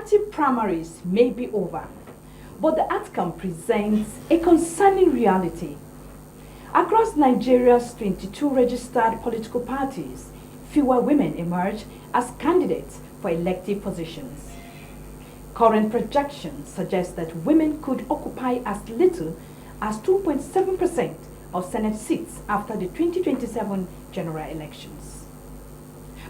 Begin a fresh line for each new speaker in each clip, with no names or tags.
party primaries may be over, but the outcome presents a concerning reality. Across Nigeria's 22 registered political parties, fewer women emerge as candidates for elective positions. Current projections suggest that women could occupy as little as 2.7% of Senate seats after the 2027 general elections.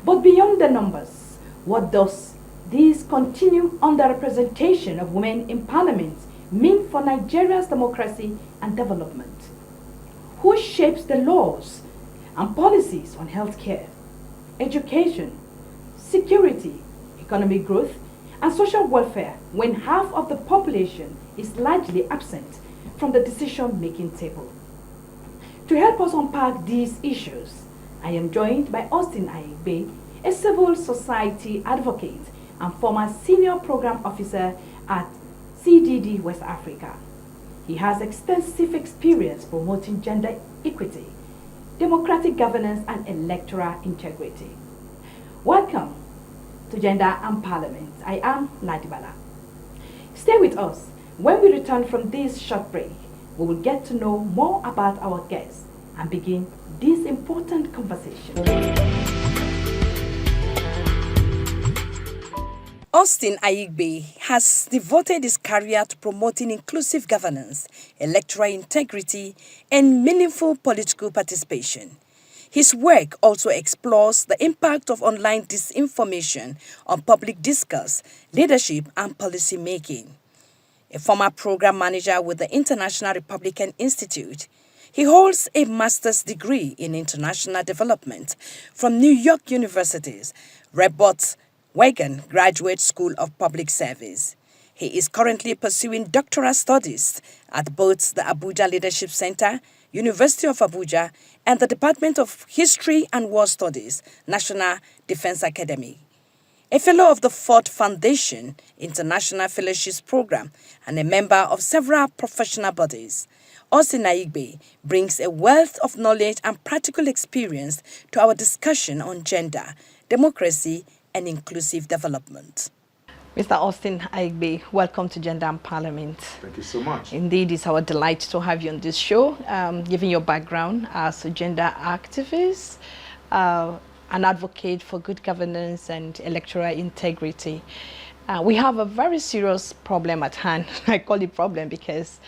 But beyond the numbers, what does this continued underrepresentation of women in parliament mean for Nigeria's democracy and development? Who shapes the laws and policies on healthcare, education, security, economic growth, and social welfare when half of the population is largely absent from the decision-making table? To help us unpack these issues, I am joined by Austin Aigbe, a civil society advocate and former senior program officer at CDD West Africa. He has extensive experience promoting gender equity, democratic governance, and electoral integrity. Welcome to Gender and Parliament. I am Ladibala. Stay with us. When we return from this short break, we will get to know more about our guests and begin this important conversation.
Austin Aigbe has devoted his career to promoting inclusive governance, electoral integrity, and meaningful political participation. His work also explores the impact of online disinformation on public discourse, leadership, and policy making. A former program manager with the International Republican Institute, he holds a master's degree in international development from New York University's Rebot Wagon Graduate School of Public Service. He is currently pursuing doctoral studies at both the Abuja Leadership Center, University of Abuja, and the Department of History and War Studies, National Defense Academy. A fellow of the Ford Foundation International Fellowships Program and a member of several professional bodies, Austin Aigbe brings a wealth of knowledge and practical experience to our discussion on gender, democracy, and inclusive development. Mr. Austin Aigbe, welcome to Gender and Parliament.
Thank you so much.
Indeed, it's our delight to have you on this show, given your background as a gender activist, an advocate for good governance and electoral integrity. We have a very serious problem at hand. I call it problem because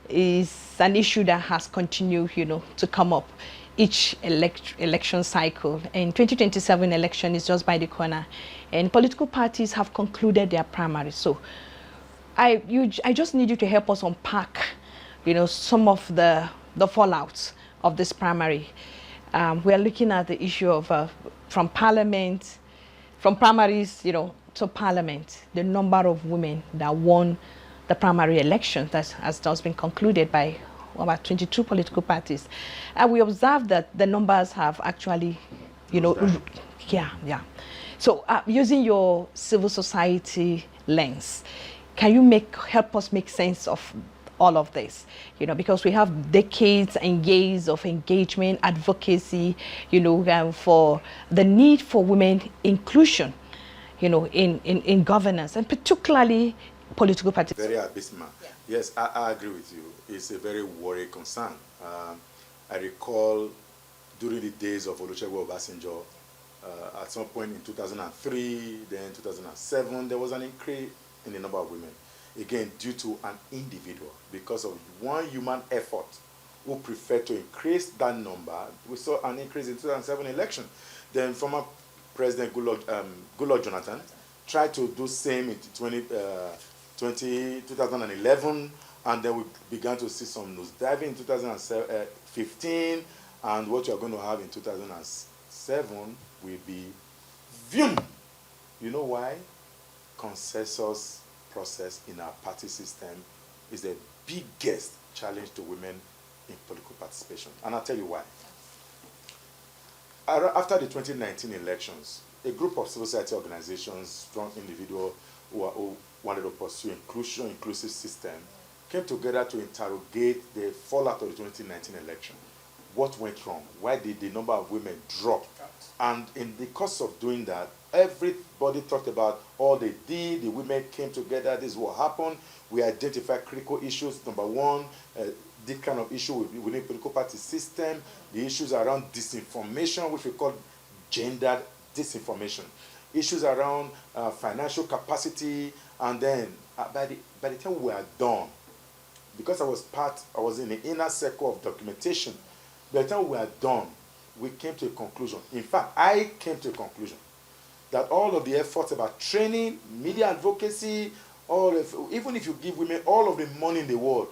it's an issue that has continued, to come up each election cycle. And 2027 election is just by the corner, and political parties have concluded their primaries. So I just need you to help us unpack, some of the fallout of this primary. We are looking at the issue of from primaries, to parliament, the number of women that won the primary election that has just been concluded by about 22 political parties. And we observe that the numbers have actually, So using your civil society lens, can you help us make sense of all of this? Because we have decades and years of engagement, advocacy, for the need for women inclusion, in governance, and particularly political parties.
Very abysmal. Yeah. Yes, I agree with you. It's a very worrying concern. I recall during the days of Olusegun Obasanjo, at some point in 2003, then 2007, there was an increase in the number of women. Again, due to an individual, because of one human effort who preferred to increase that number. We saw an increase in 2007 election. Then former President Goodluck Jonathan tried to do same in 2011, and then we began to see some nosediving in 2015, and what you are going to have in 2007 will be view. You know why? Consensus process in our party system is the biggest challenge to women in political participation. And I'll tell you why. After the 2019 elections, a group of civil society organizations, strong individuals who wanted to pursue inclusive system, came together to interrogate the fallout of the 2019 election. What went wrong? Why did the number of women drop And in the course of doing that, everybody talked about all they did. The women came together. This is what happened. We identified critical issues. Number one, this kind of issue within the political party system. The issues around disinformation, which we call gendered disinformation. Issues around financial capacity. And then by the time we were done, because I was in the inner circle of documentation, by the time we were done, we came to a conclusion. In fact, I came to a conclusion that all of the efforts about training, media advocacy, even if you give women all of the money in the world,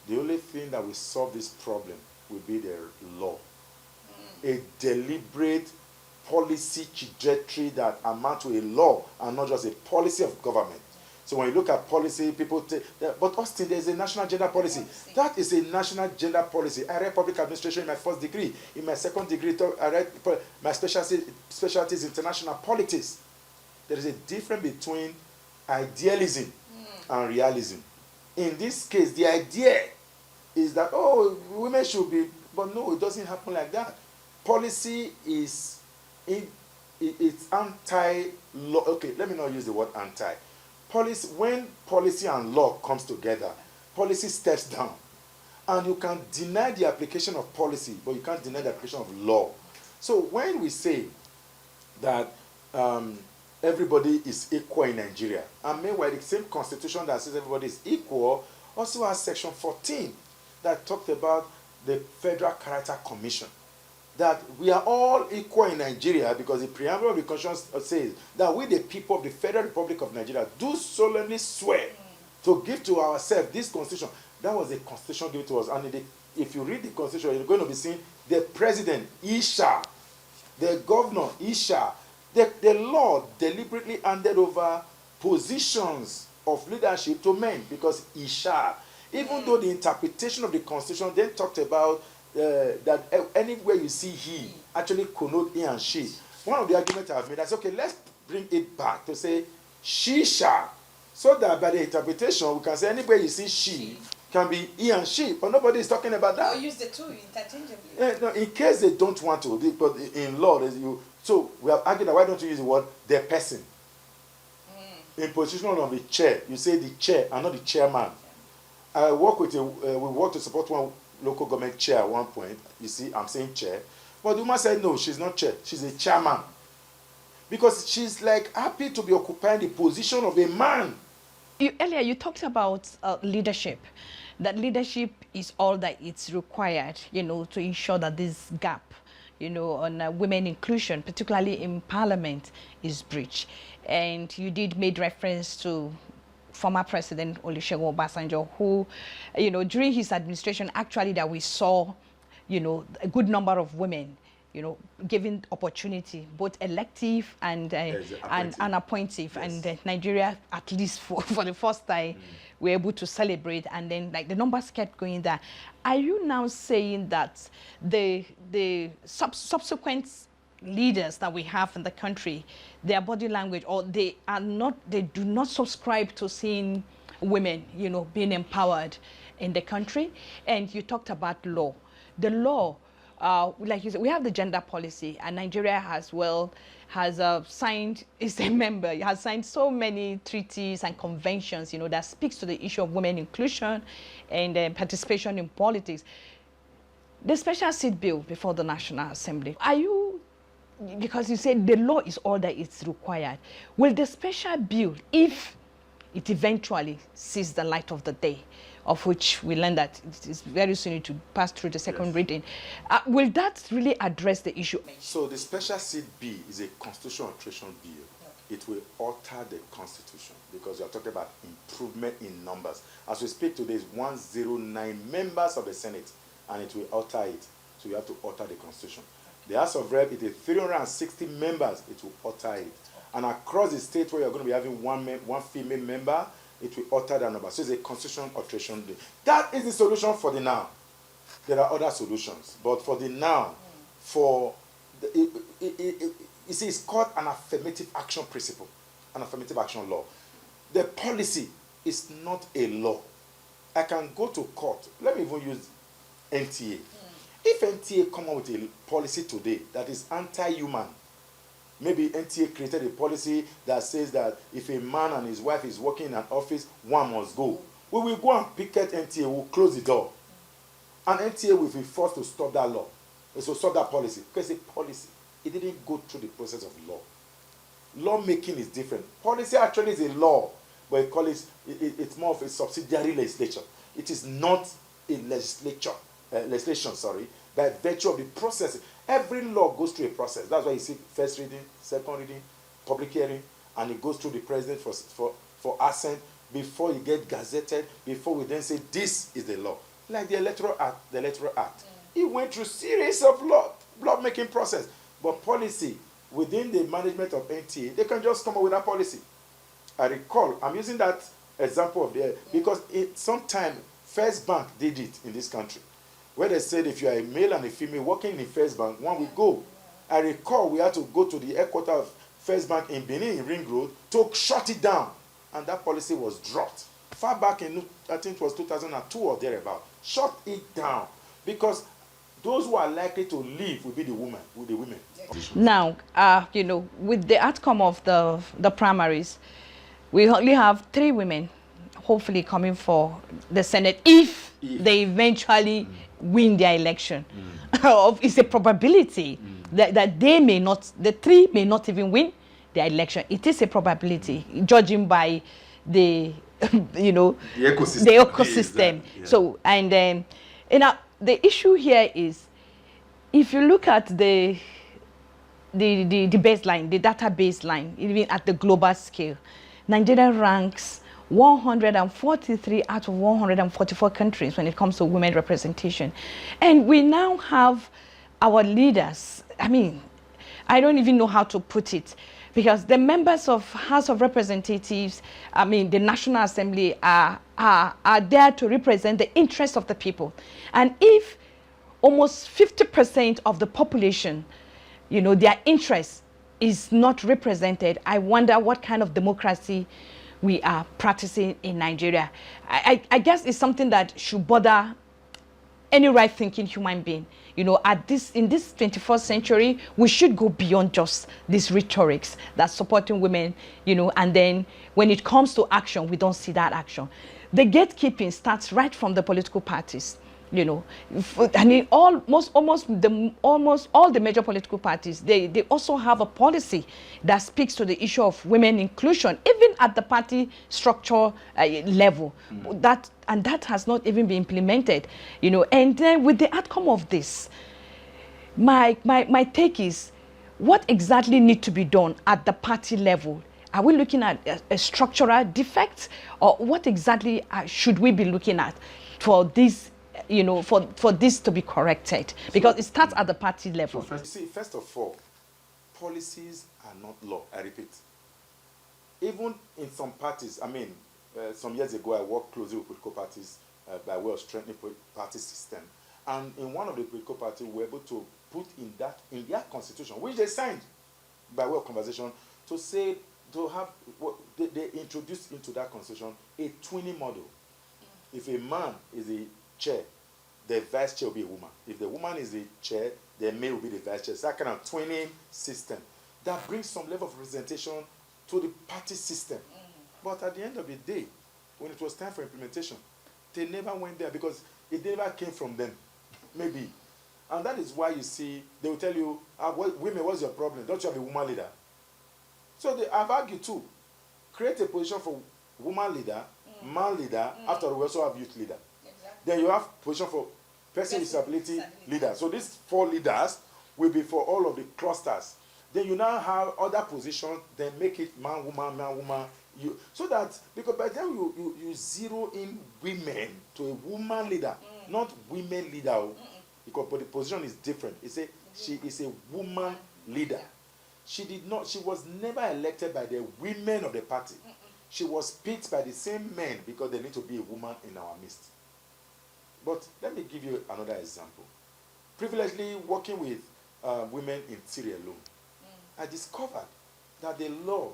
the only thing that will solve this problem will be the law. A deliberate policy trajectory that amounts to a law and not just a policy of government. So when you look at policy, people say, but Austin, there's a national gender policy. That is a national gender policy. I read public administration in my first degree. In my second degree, I read my specialty is international politics. There is a difference between idealism and realism. In this case, the idea is that, oh, women should be, but no, it doesn't happen like that. Policy is, it's anti-law. Okay, let me not use the word anti. Policy, when policy and law comes together, policy steps down. And you can deny the application of policy, but you can't deny the application of law. So when we say that everybody is equal in Nigeria, and meanwhile the same constitution that says everybody is equal also has section 14 that talked about the Federal Character Commission. That we are all equal in Nigeria because the preamble of the Constitution says that we, the people of the Federal Republic of Nigeria, do solemnly swear to give to ourselves this Constitution. That was a Constitution given to us. And if you read the Constitution, you're going to be seeing the President, Isha, the Governor, Isha. The law deliberately handed over positions of leadership to men because Isha. Even though the interpretation of the Constitution then talked about that anywhere you see he actually connote he and she. One of the arguments I've made is, okay, let's bring it back to say she shall, so that by the interpretation we can say anywhere you see she can be he and she, but nobody is talking about that.
Or use the two interchangeably.
No, in case they don't want to, but in law, so we have argued that why don't you use the word the person? In position of the chair, you say the chair and not the chairman. I work with we work to support one local government chair at one point. You see, I'm saying chair. But the woman said, no, she's not chair. She's a chairman. Because she's like happy to be occupying the position of a man.
Earlier, you talked about leadership. That leadership is all that it's required, to ensure that this gap, on women inclusion, particularly in parliament, is breached. And you did make reference to former President Olusegun Obasanjo, who, during his administration, actually that we saw, a good number of women, given opportunity, both elective and appointive.
Yes.
And Nigeria, at least for the first time, were able to celebrate, and then the numbers kept going there. Are you now saying that the subsequent leaders that we have in the country, their body language, or they do not subscribe to seeing women, being empowered in the country? And you talked about law. The law, like you said, we have the gender policy, and Nigeria has signed, is a member, it has signed so many treaties and conventions, that speaks to the issue of women inclusion and participation in politics. The special seat bill before the National Assembly, because you said the law is all that is required, will the special bill, if it eventually sees the light of the day, of which we learned that it is very soon to pass through the second reading, will that really address the issue?
So the special seat bill is a constitutional alteration bill. Okay. It will alter the constitution because we are talking about improvement in numbers. As we speak today, is 109 members of the Senate, and it will alter it. So you have to alter the constitution. The House of Rep, it is 360 members, it will alter it. And across the state where you're going to be having one female member, it will alter that number. So it's a constitutional alteration bill. That is the solution for the now. There are other solutions. But for the now, you see, it's called an affirmative action principle, an affirmative action law. The policy is not a law. I can go to court. Let me even use NTA. If NTA come up with a policy today that is anti-human, maybe NTA created a policy that says that if a man and his wife is working in an office, one must go. We will go and picket NTA, we'll close the door. And NTA will be forced to stop that law. So stop that policy. Because it's a policy. It didn't go through the process of law. Lawmaking is different. Policy actually is a law, but it's more of a subsidiary legislation. It is not a legislation, by virtue of the process. Every law goes through a process. That's why you see first reading, second reading, public hearing, and it goes through the president for assent before you get gazetted, before we then say this is the law. Like the Electoral Act. It went through series of law-making process. But policy, within the management of NTA, they can just come up with that policy. I recall, I'm using that example of because sometime First Bank did it in this country, where they said if you are a male and a female working in First Bank, one will go. I recall we had to go to the headquarters of First Bank in Benin, in Ring Road, to shut it down. And that policy was dropped. Far back in, I think it was 2002 or thereabout. Shut it down. Because those who are likely to leave will be the women.
Now, with the outcome of the primaries, we only have 3 women hopefully coming for the Senate if they eventually win their election. It's a probability that they may not, the 3 may not even win their election. It is a probability, judging by the the ecosystem. Yeah. So, and then the issue here is, if you look at the baseline, the data baseline, even at the global scale, Nigeria ranks 143 out of 144 countries when it comes to women representation. And we now have our leaders, I don't even know how to put it, because the members of House of Representatives, the National Assembly are there to represent the interests of the people. And if almost 50% of the population, their interest is not represented, I wonder what kind of democracy we are practicing in Nigeria. I guess it's something that should bother any right-thinking human being. In this 21st century, we should go beyond just these rhetorics that's supporting women, and then when it comes to action, we don't see that action. The gatekeeping starts right from the political parties. Almost all the major political parties, they also have a policy that speaks to the issue of women inclusion, even at the party structure level. That has not even been implemented, And then with the outcome of this, my take is, what exactly needs to be done at the party level? Are we looking at a structural defect, or what exactly should we be looking at for this? For this to be corrected, because it starts at the party level.
So first of all, policies are not law. I repeat. Even in some parties, some years ago, I worked closely with political parties by way of strengthening party system. And in one of the political parties, we were able to put in their constitution, which they signed by way of conversation, they introduced into that constitution a twinning model. If a man is a chair, the vice chair will be a woman. If the woman is the chair, the male will be the vice chair. It's that kind of twinning system that brings some level of representation to the party system. But at the end of the day, when it was time for implementation, they never went there because it never came from them. Maybe. And that is why you see, they will tell you, women, what's your problem? Don't you have a woman leader? So I've argued too. Create a position for woman leader, man leader, after all, we also have youth leader. Then you have position for person with disability leader. So these 4 leaders will be for all of the clusters. Then you now have other positions, then make it man, woman. So that, because by the time you zero in women to a woman leader, not women leader, because but the position is different. She is a woman leader. She was never elected by the women of the party. She was picked by the same men because they need to be a woman in our midst. But let me give you another example. Privilegedly working with women in Syria alone, I discovered that the law,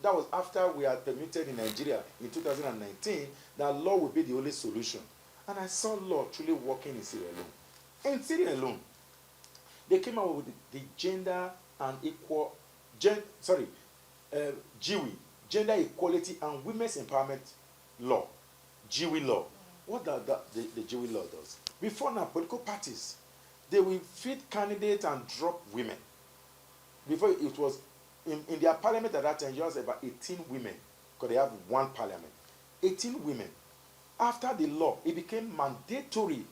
that was after we had permitted in Nigeria in 2019, that law would be the only solution. And I saw law truly working in Syria alone. In Syria alone, they came out with the gender and equal, GEWE, Gender Equality and Women's Empowerment Law, GEWE law. What the GEWE law does? Before now, political parties, they will feed candidates and drop women. Before it was, in their parliament at that time, you have about 18 women, because they have one parliament. 18 women. After the law, it became mandatory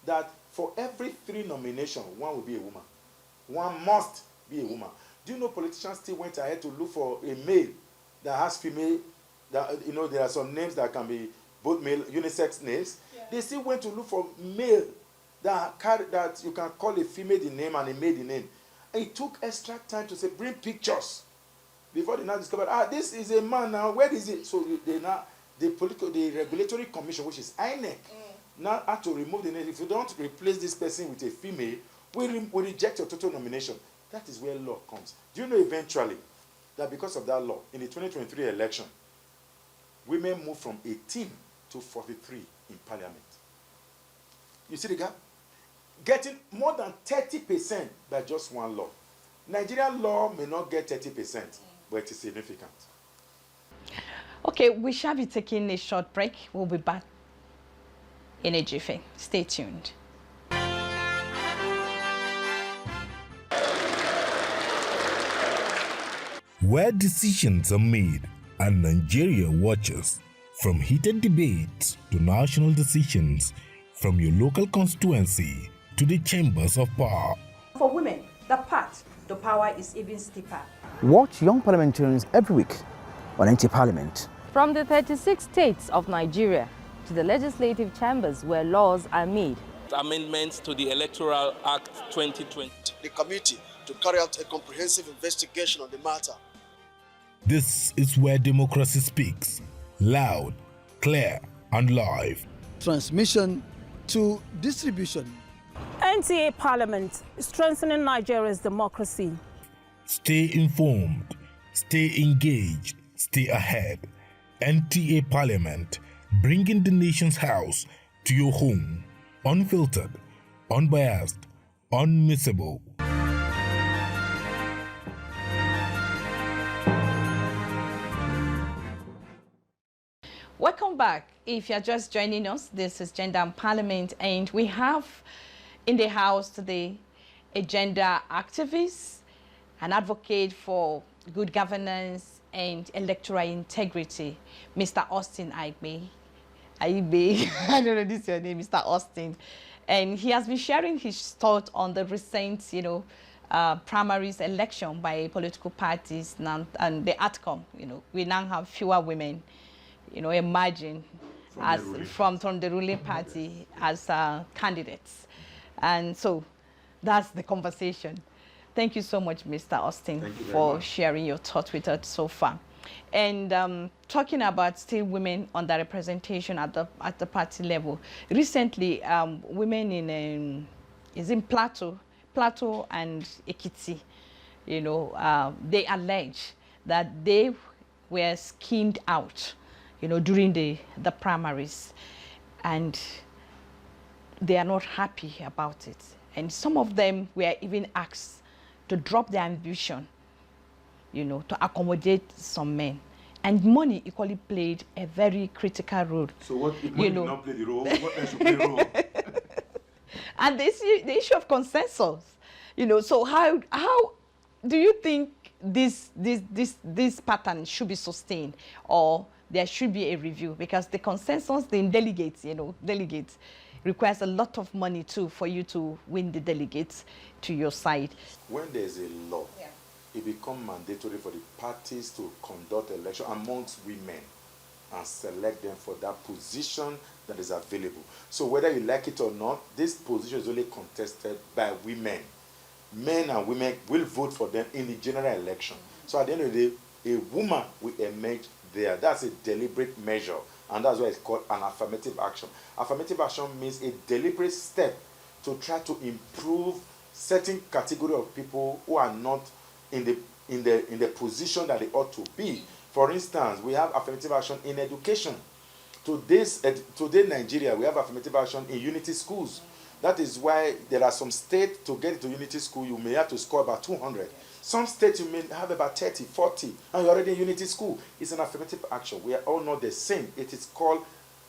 that for every 3 nominations, one will be a woman. One must be a woman. Do you know politicians still went ahead to look for a male that has female, that, you know, there are some names that can be both male, unisex names. Yeah. They still went to look for male that you can call a female the name and a male the name. And it took extra time to say, bring pictures. Before they now discovered, this is a man now, where is it? So the regulatory commission, which is INEC, now had to remove the name. If you don't replace this person with a female, we reject your total nomination. That is where law comes. Do you know eventually that because of that law, in the 2023 election, women moved from 18 to 43 in parliament? You see the gap? Getting more than 30% by just one law. Nigerian law may not get 30%, but it is significant.
Okay, we shall be taking a short break. We'll be back in a jiffy. Stay tuned.
Where decisions are made and Nigeria watches, from heated debates to national decisions, from your local constituency to the chambers of power.
For women, the path to power is even steeper.
Watch young parliamentarians every week on NTA Parliament.
From the 36 states of Nigeria to the legislative chambers where laws are made.
Amendments to the Electoral Act 2020.
The committee to carry out a comprehensive investigation on the matter.
This is where democracy speaks, loud, clear, and live.
Transmission to distribution.
NTA Parliament, strengthening Nigeria's democracy.
Stay informed, stay engaged, stay ahead. NTA Parliament, bringing the nation's house to your home. Unfiltered, unbiased, unmissable.
Welcome back. If you're just joining us, this is Gender and Parliament, and we have in the house today a gender activist, an advocate for good governance and electoral integrity, Mr. Austin Aigbe. I don't know this is your name, Mr. Austin. And he has been sharing his thought on the recent, primaries election by political parties now, and the outcome. We now have fewer women, emerging from the ruling party as candidates. And so that's the conversation. Thank you so much, Mr. Austin, for sharing your thoughts with us so far. And talking about still women underrepresentation at the party level. Recently, women in Plateau and Ekiti, they allege that they were schemed out, during the primaries, and they are not happy about it. And some of them were even asked to drop their ambition, to accommodate some men. And money equally played a very critical role.
So what if money did not play the role? What else should play the role?
And the issue of consensus, so how do you think this pattern should be sustained, or there should be a review? Because the consensus, the delegates requires a lot of money too for you to win the delegates to your side.
When there's a law, it becomes mandatory for the parties to conduct election amongst women and select them for that position that is available. So whether you like it or not, this position is only contested by women. Men and women will vote for them in the general election. So at the end of the day, a woman will emerge there. That's a deliberate measure, and that's why it's called an affirmative action. Affirmative action means a deliberate step to try to improve certain category of people who are not in the position that they ought to be. For instance, we have affirmative action in education. Today, Nigeria, we have affirmative action in unity schools. That is why there are some states, to get into unity school, you may have to score about 200. Yes. Some states you may have about 30, 40, and you're already in unity school. It's an affirmative action. We are all not the same. It is called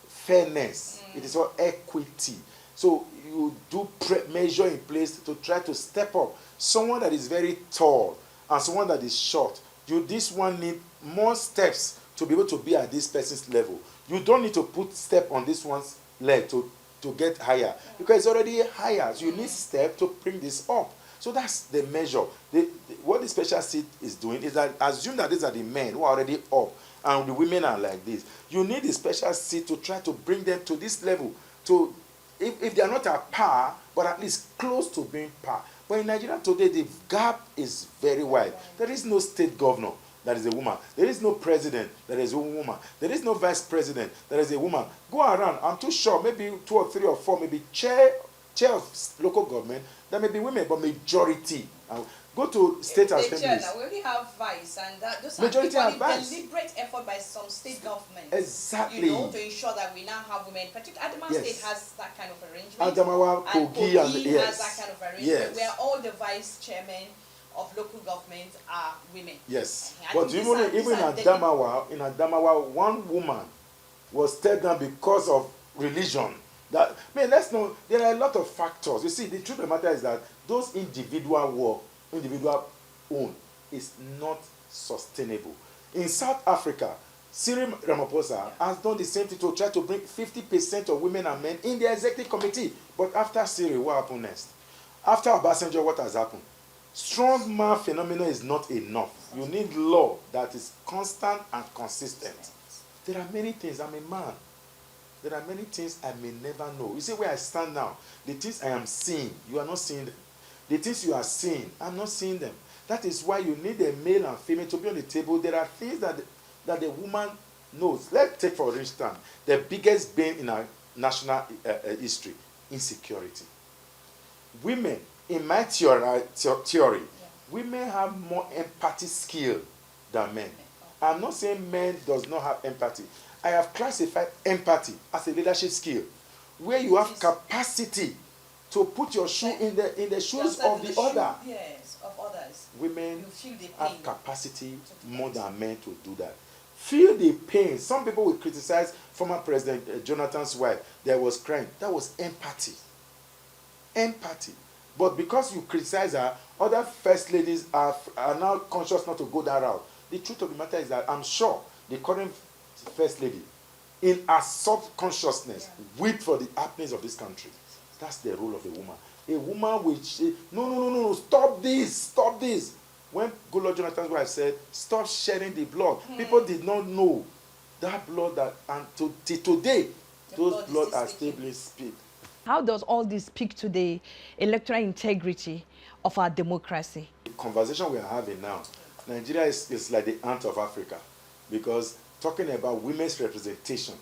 fairness. It is called equity. So you do measure in place to try to step up. Someone that is very tall and someone that is short, this one need more steps to be able to be at this person's level. You don't need to put step on this one's leg to get higher, because it's already higher. So you need step to bring this up. So that's the measure. What the special seat is doing is that assume that these are the men who are already up and the women are like this. You need the special seat to try to bring them to this level. To if they are not at par, but at least close to being par. But in Nigeria today, the gap is very wide. There is no state governor that is a woman. There is no president that is a woman. There is no vice president that is a woman. Go around, I'm too sure, maybe 2 or 3 or 4, maybe chair of local government, there may be women, but majority. Go to state assemblies.
We already have vice, and those
majority
are
deliberate
effort by some state governments.
Exactly.
To ensure that we now have women. Particularly, Adamawa State has that kind of arrangement.
Adamawa, Kogi, and
has that kind of arrangement, where all the vice chairmen of local governments are women.
Yes. But even in Adamawa, one woman was taken down because of religion. Let's know, there are a lot of factors. You see, the truth of the matter is that those individual own is not sustainable. In South Africa, Cyril Ramaphosa has done the same thing to try to bring 50% of women and men in the executive committee. But after Cyril, what happened next? After Obasanjo, what has happened? Strong man phenomenon is not enough. You need law that is constant and consistent. There are many things. I'm a man. There are many things I may never know. You see where I stand now. The things I am seeing, you are not seeing them. The things you are seeing, I'm not seeing them. That is why you need a male and female to be on the table. There are things that the woman knows. Let's take, for instance, the biggest bane in our national history, insecurity. Women, in my theory, women have more empathy skill than men. I'm not saying men does not have empathy. I have classified empathy as a leadership skill, where you have capacity to put your shoe in the shoes of the other.
Yes, of others.
Women have capacity more than men to do that. Feel the pain. Some people will criticize former President Jonathan's wife that was crying. That was empathy. Empathy. But because you criticize her, other first ladies are now conscious not to go that route. The truth of the matter is that I'm sure the current first lady, in her subconsciousness, weep for the happenings of this country. That's the role of a woman. A woman will say, no, stop this. When Goodluck Jonathan's wife said, stop shedding the blood, people did not know that blood and till today, those blood are still being spilled.
How does all this speak to the electoral integrity of our democracy?
The conversation we are having now, Nigeria is like the ant of Africa, because talking about women's representation,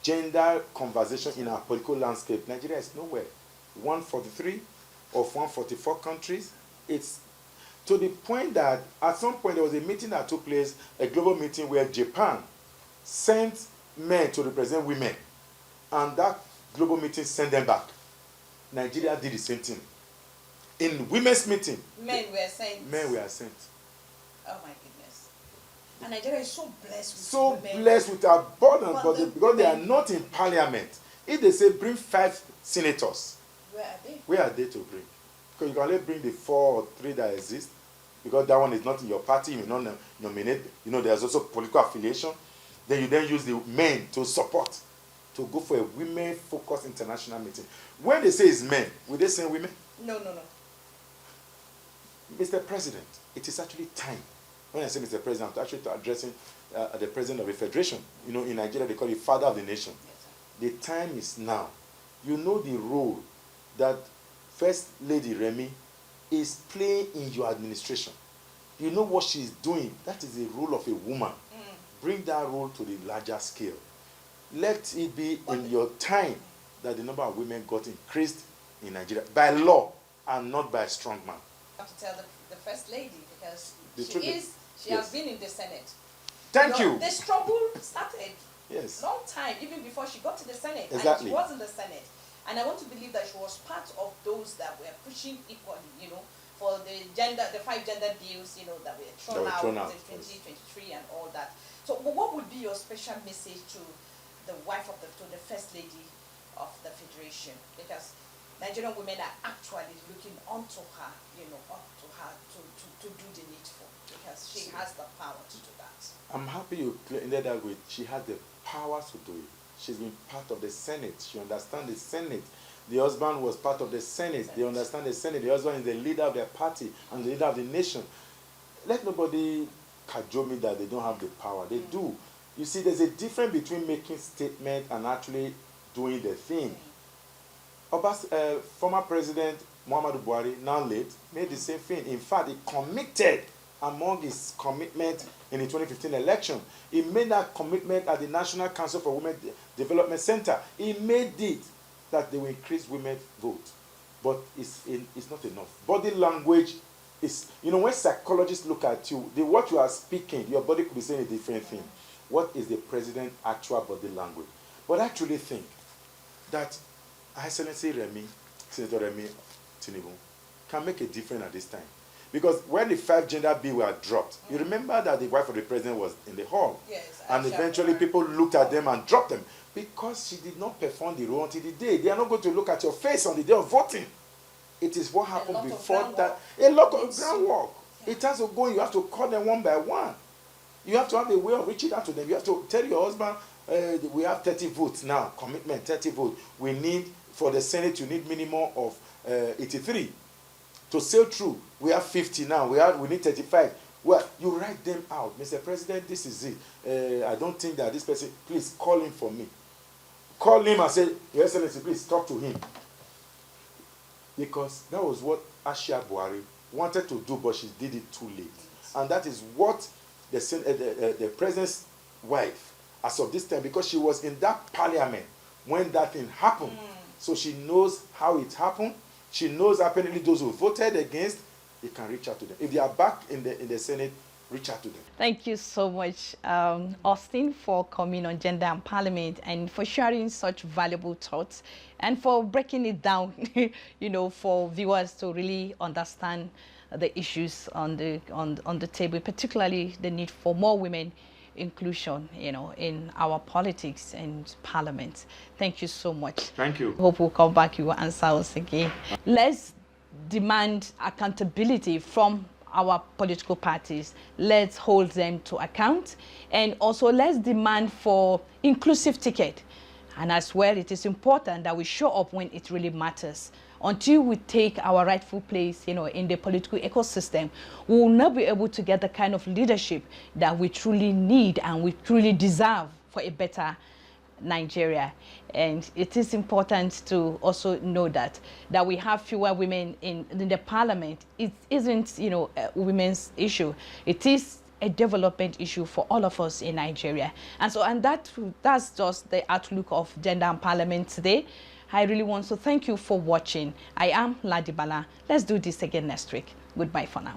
gender conversation in our political landscape, Nigeria is nowhere. 143 of 144 countries. It's to the point that at some point there was a meeting that took place, a global meeting where Japan sent men to represent women, and that global meeting sent them back. Nigeria did the same thing. In women's meeting,
men were sent. Oh my goodness. And Nigeria is so blessed with
blessed with abundance, but because they are not in parliament. If they say bring 5 senators, where are they to bring? Because you can only bring the 4 or 3 that exist, because that one is not in your party, you will not nominate. There's also political affiliation. Then you use the men to support, to go for a women-focused international meeting. When they say it's men, will they say women?
No.
Mr. President, it is actually time. When I say Mr. President, I'm actually addressing the president of a federation. In Nigeria, they call it father of the nation. Yes, the time is now. You know the role that First Lady Remi is playing in your administration. You know what she's doing. That is the role of a woman. Bring that role to the larger scale. Let it be in your time that the number of women got increased in Nigeria by law and not by a strong man.
I have to tell the First Lady, because she
yes.
has been in the Senate.
Thank you.
The struggle started
yes.
long time, even before she got to the Senate.
Exactly.
And she was in the Senate.
And I want to believe that she was part of those that were pushing equally, you know, for the 5 gender bills, you know, that were thrown out in 2023 and all that. So what would be your special message to the wife of to the First Lady of the Federation? Because Nigerian women are actually looking onto her, you know, onto her to do the needful, because she has the power to do that. I'm happy you ended that with she has the power to do it. She's been part of the Senate. She understands the Senate. The husband was part of the Senate. They understand the Senate. The husband is the leader of their party and the leader of the nation. Let nobody cajole me that they don't have the power. They do. You see, there's a difference between making statement and actually doing the thing. Former President Muhammadu Buhari, now late, made the same thing. In fact, he committed among his commitment in the 2015 election. He made that commitment at the National Council for Women Development Center. He made it that they will increase women's vote. But it's not enough. Body language is, you know, when psychologists look at you, what you are speaking, your body could be saying a different thing. What is the president's actual body language? But I actually think that Her Excellency Senator Remi Tinubu, can make a difference at this time. Because when the 5 gender bill were dropped, you remember that the wife of the president was in the hall. Yes, and eventually people looked at them and dropped them. Because she did not perform the role until the day. They are not going to look at your face on the day of voting. It is what happened before that. A lot of groundwork. It has to go, you have to call them one by one. You have to have a way of reaching out to them. You have to tell your husband, we have 30 votes now, commitment, 30 votes. We need, for the Senate, you need minimum of 83. To sail through, we have 50 now, we need 35. Well, you write them out. Mr. President, this is it. I don't think that this person, please call him for me. Call him and say, Your Excellency, please talk to him. Because that was what Asia Buhari wanted to do, but she did it too late. And that is what the president's wife, as of this time, because she was in that parliament when that thing happened. So she knows how it happened. She knows apparently those who voted against, they can reach out to them. If they are back in the Senate, reach out to them.
Thank you so much, Austin, for coming on Gender and Parliament and for sharing such valuable thoughts and for breaking it down, you know, for viewers to really understand the issues on the table, particularly the need for more women inclusion, you know, in our politics and parliament. Thank you so much.
Thank you.
Hope we'll come back, you will answer us again. Let's demand accountability from our political parties. Let's hold them to account, and also let's demand for inclusive ticket. And as well, it is important that we show up when it really matters. Until we take our rightful place, you know, in the political ecosystem, we will not be able to get the kind of leadership that we truly need and we truly deserve for a better Nigeria. And it is important to also know that we have fewer women in the parliament. It isn't, you know, a women's issue. It is a development issue for all of us in Nigeria. And that's just the outlook of Gender and Parliament today. I really want to thank you for watching. I am Ladibala. Let's do this again next week. Goodbye for now.